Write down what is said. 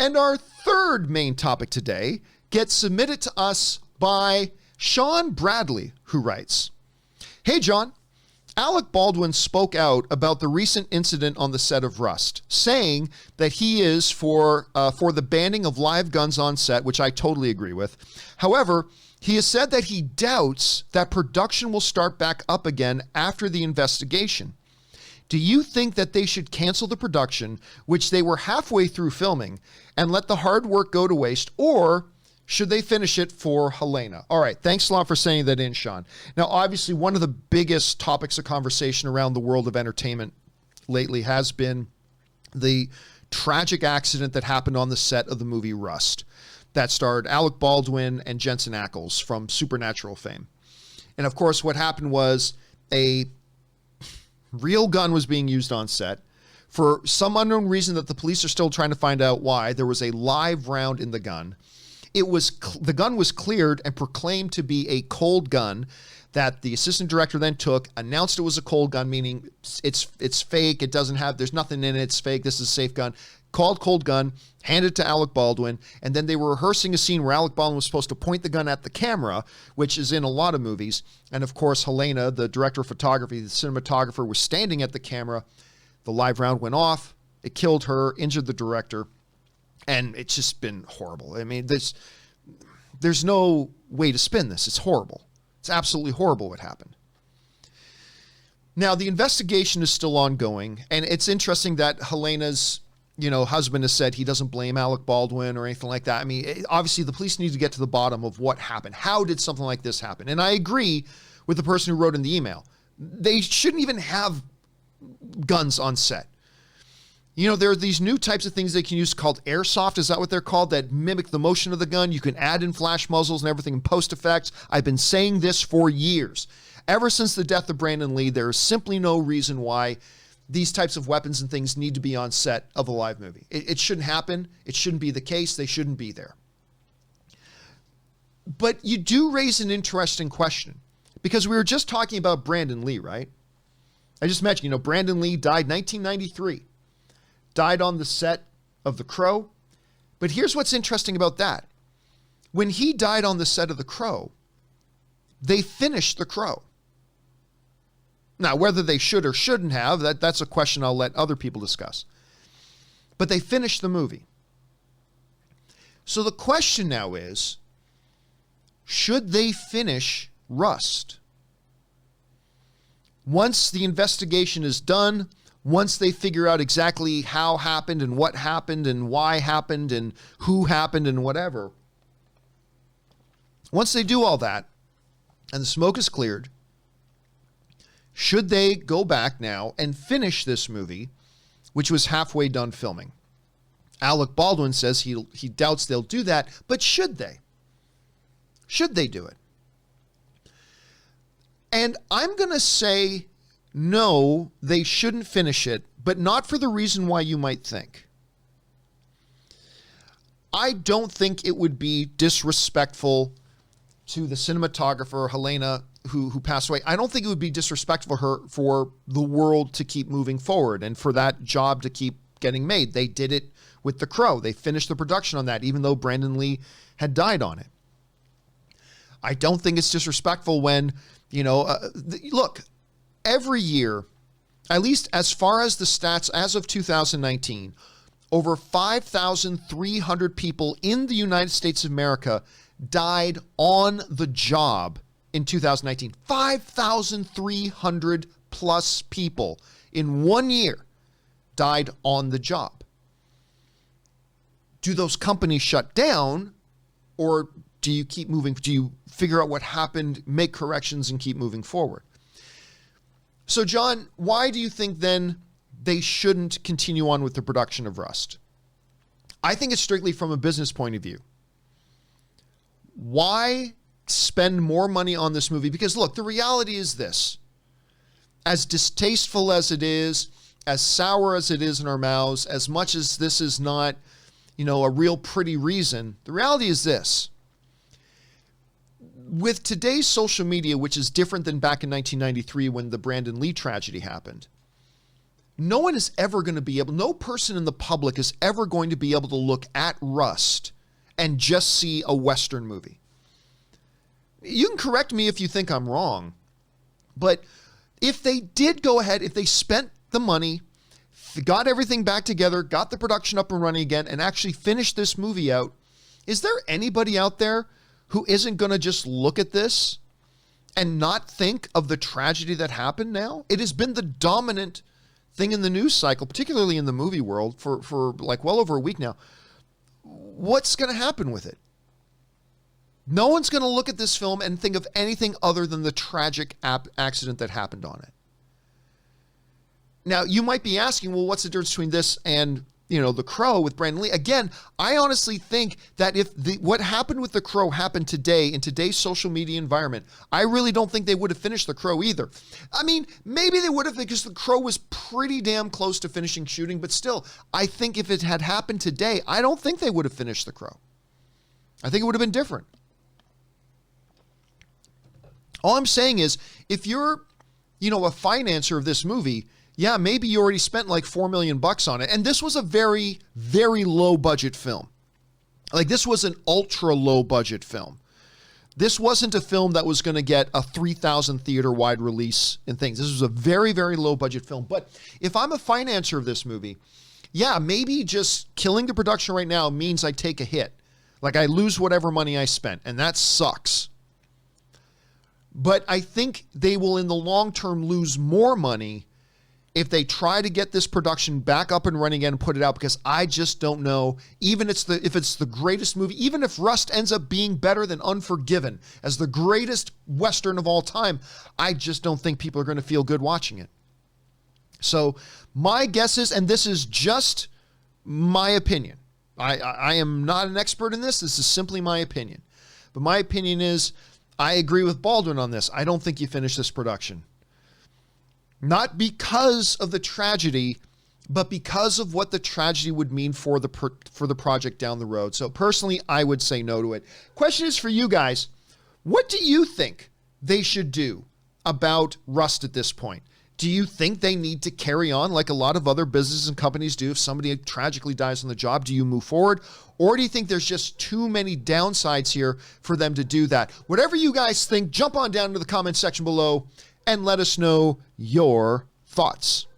And our third main topic today gets submitted to us by Sean Bradley, who writes, "Hey, John. Alec Baldwin spoke out about the recent incident on the set of Rust, saying that he is for the banning of live guns on set, which I totally agree with. However, he has said that he doubts that production will start back up again after the investigation. Do you think that they should cancel the production, which they were halfway through filming, and let the hard work go to waste, or should they finish it for Halyna?" All right, thanks a lot for saying that in, Sean. Now, obviously, one of the biggest topics of conversation around the world of entertainment lately has been the tragic accident that happened on the set of the movie Rust that starred Alec Baldwin and Jensen Ackles from Supernatural fame. And of course, what happened was a real gun was being used on set. For some unknown reason that the police are still trying to find out why, there was a live round in the gun. The gun was cleared and proclaimed to be a cold gun that the assistant director then took, announced it was a cold gun, meaning it's fake, there's nothing in it, it's fake, this is a safe gun. Called cold gun, handed to Alec Baldwin, and then they were rehearsing a scene where Alec Baldwin was supposed to point the gun at the camera, which is in a lot of movies. And of course, Halyna, the director of photography, the cinematographer, was standing at the camera. The live round went off. It killed her, injured the director. And it's just been horrible. I mean, there's no way to spin this. It's horrible. It's absolutely horrible what happened. Now, the investigation is still ongoing, and it's interesting that Halyna's, husband has said he doesn't blame Alec Baldwin or anything like that. I mean, obviously, the police need to get to the bottom of what happened. How did something like this happen? And I agree with the person who wrote in the email. They shouldn't even have guns on set. There are these new types of things they can use called airsoft. Is that what they're called? That mimic the motion of the gun. You can add in flash muzzles and everything in post effects. I've been saying this for years. Ever since the death of Brandon Lee, there is simply no reason why these types of weapons and things need to be on set of a live movie. It shouldn't happen. It shouldn't be the case. They shouldn't be there. But you do raise an interesting question, because we were just talking about Brandon Lee, right? I just mentioned, Brandon Lee died 1993. Died on the set of The Crow. But here's what's interesting about that. When he died on the set of The Crow, they finished The Crow. Now, whether they should or shouldn't have, that's a question I'll let other people discuss. But they finished the movie. So the question now is, should they finish Rust? Once the investigation is done, once they figure out exactly how happened and what happened and why happened and who happened and whatever, once they do all that and the smoke is cleared, should they go back now and finish this movie, which was halfway done filming? Alec Baldwin says he doubts they'll do that, but should they? Should they do it? And I'm going to say, no, they shouldn't finish it, but not for the reason why you might think. I don't think it would be disrespectful to the cinematographer, Halyna, who passed away. I don't think it would be disrespectful for the world to keep moving forward and for that job to keep getting made. They did it with The Crow. They finished the production on that, even though Brandon Lee had died on it. I don't think it's disrespectful when, look, every year, at least as far as the stats as of 2019, over 5,300 people in the United States of America died on the job in 2019. 5,300 plus people in 1 year died on the job. Do those companies shut down, or do you keep moving? Do you figure out what happened, make corrections, and keep moving forward? So, John, why do you think then they shouldn't continue on with the production of Rust? I think it's strictly from a business point of view. Why spend more money on this movie? Because look, the reality is this. As distasteful as it is, as sour as it is in our mouths, as much as this is not, a real pretty reason, the reality is this. With today's social media, which is different than back in 1993 when the Brandon Lee tragedy happened, no one is ever going to be able, no person in the public is ever going to be able to look at Rust and just see a Western movie. You can correct me if you think I'm wrong, but if they did go ahead, if they spent the money, got everything back together, got the production up and running again, and actually finished this movie out, is there anybody out there who isn't going to just look at this and not think of the tragedy that happened now? It has been the dominant thing in the news cycle, particularly in the movie world, for like well over a week now. What's going to happen with it? No one's going to look at this film and think of anything other than the tragic accident that happened on it. Now, you might be asking, well, what's the difference between this and, The Crow with Brandon Lee? Again, I honestly think that if what happened with The Crow happened today in today's social media environment, I really don't think they would have finished The Crow either. I mean, maybe they would have, because The Crow was pretty damn close to finishing shooting, but still, I think if it had happened today, I don't think they would have finished The Crow. I think it would have been different. All I'm saying is, if you're, a financer of this movie, yeah, maybe you already spent like $4 million on it. And this was a very, very low budget film. Like, this was an ultra low budget film. This wasn't a film that was going to get a 3,000 theater wide release and things. This was a very, very low budget film. But if I'm a financer of this movie, yeah, maybe just killing the production right now means I take a hit. Like, I lose whatever money I spent, and that sucks. But I think they will, in the long term, lose more money if they try to get this production back up and running again and put it out, because I just don't know, even if it's the greatest movie, even if Rust ends up being better than Unforgiven as the greatest Western of all time, I just don't think people are going to feel good watching it. So my guess is, and this is just my opinion, I am not an expert in this. This is simply my opinion. But my opinion is, I agree with Baldwin on this. I don't think you finish this production. Not because of the tragedy, but because of what the tragedy would mean for the project down the road. So personally, I would say no to it. Question is for you guys. What do you think they should do about Rust at this point? Do you think they need to carry on like a lot of other businesses and companies do? If somebody tragically dies on the job, do you move forward? Or do you think there's just too many downsides here for them to do that? Whatever you guys think, jump on down to the comment section below and let us know your thoughts.